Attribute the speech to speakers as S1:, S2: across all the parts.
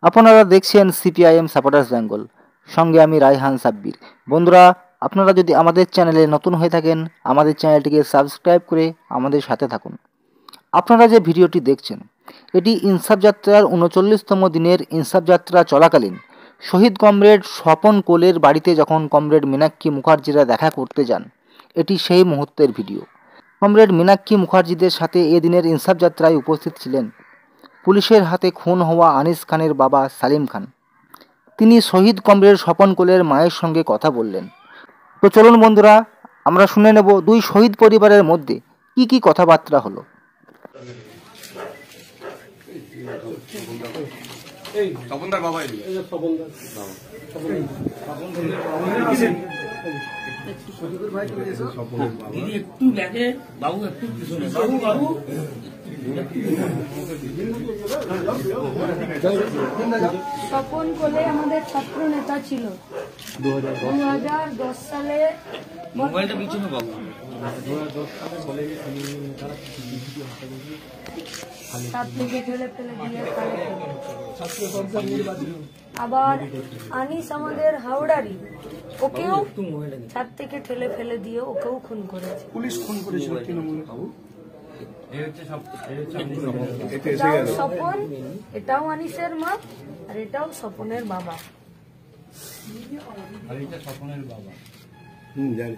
S1: আপনারা দেখছেন CPIM supporters Bengal, সঙ্গে আমি রায়হান সাব্বির। বন্ধুরা, আপনারা যদি আমাদের চ্যানেলে নতুন হয়ে থাকেন, আমাদের চ্যানেলটিকে সাবস্ক্রাইব করে আমাদের সাথে থাকুন। আপনারা যে ভিডিওটি দেখছেন, এটি ইনসাফ যাত্রার 39তম দিনের ইনসাফ যাত্রা চলাকালীন শহীদ কমরেড স্বপন কোলের বাড়িতে যখন কমরেড মীনাক্ষী মুখার্জিরা দেখা করতে যান, এটি সেই মুহূর্তের ভিডিও। কমরেড মীনাক্ষী মুখার্জিদের সাথে এদিনের ইনসাফ যাত্রায় উপস্থিত ছিলেন পুলিশের হাতে খুন হওয়া আনিস খানের বাবা সালিম খান। তিনি শহীদ কমরেড স্বপন কোলের মায়ের সঙ্গে কথা বললেন। তো চলুন বন্ধুরা, আমরা শুনে নেব দুই শহীদ পরিবারের মধ্যে কি কি কথাবার্তা হলো।
S2: স্বপন কোলে আমাদের ছাত্র নেতা ছিল। 2010 সালে মোবাইলটা পিছনে বাবু 2010 সালে সাত থেকে ঠেলে ফেলে দিয়ে আবার আনিস আমাদের হাওড়ারি, ওকেও ছাদ থেকে ঠেলে ফেলে দিয়ে ওকেও খুন করেছে। পুলিশ খুন করেছিল তৃণমূল। এটাও স্বপন, এটাও আনিসের মা, আর এটাও স্বপনের বাবা।
S3: জানি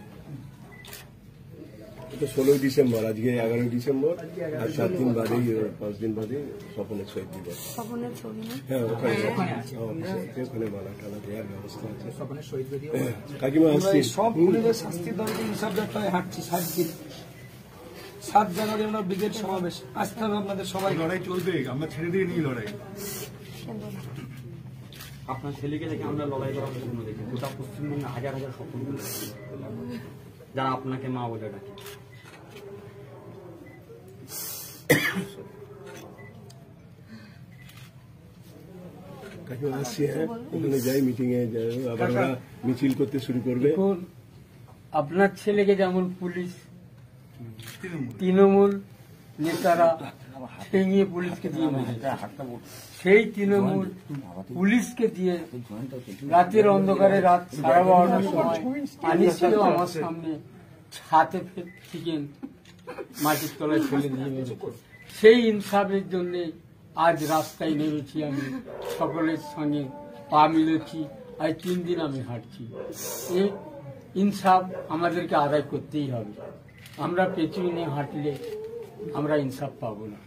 S3: 16 ডিসেম্বর, আজকে 11 ডিসেম্বর, আর 7 দিন বাদেই 5 দিন বাদে স্বপনের শহীদ দিবস।
S2: স্বপনের ছবি না?
S3: হ্যাঁ, ওখানে মালা টালা দেওয়ার ব্যবস্থা আছে। স্বপনের শহীদ কাকিমা আসছি।
S4: সব পুলিশের শাস্তির দাবিতে ইনসাফ যাত্রায় হাঁটছি 7 দিন। 7 জানুয়ারি আমরা ব্রিগেড সমাবেশ। আসতে হবে আপনাদের সবাই।
S5: লড়াই চলবে, আমরা ছেড়ে দিয়ে নিই লড়াই।
S6: আপনার ছেলেকে দেখে আমরা লড়াই করার জন্য দেখি গোটা পশ্চিমবঙ্গে হাজার হাজার স্বপ্ন যারা আপনাকে মা বলে ডাকে।
S3: কাকিমা আসছি, হ্যাঁ, ওখানে যাই, মিটিং এ যাই, আবার ওরা মিছিল করতে শুরু করবে।
S4: আপনার ছেলেকে যেমন পুলিশ তৃণমূল নেতারা ঠেঙিয়ে পুলিশকে দিয়ে সেই তৃণমূল পুলিশকে দিয়ে রাতের অন্ধকারে রাত 12:30টার সময় আনিস ছিল আমার সামনে ছাতে চিকেন মাটির তলায় ফেলে দিয়ে সেই ইনসাফের জন্য আজ রাস্তায় নেমেছি। আমি সকলের সঙ্গে পা মিলেছি। আজ 3 দিন আমি হাঁটছি। এই ইনসাফ আমাদেরকে আদায় করতেই হবে। আমরা পেছনে হাঁটলে আমরা ইনসাফ পাবো না।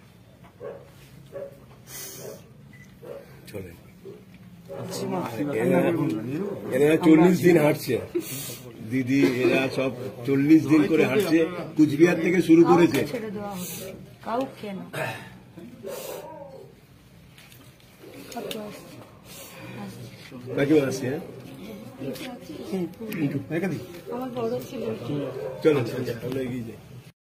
S3: চলে এরা 40 দিন হাঁটছে দিদি, এরা সব 40 দিন করে হাঁটছে। কুচবিহার থেকে শুরু করেছে। কাকিমা আসছি, হ্যাঁ, চলো আমরা এগিয়ে যাই।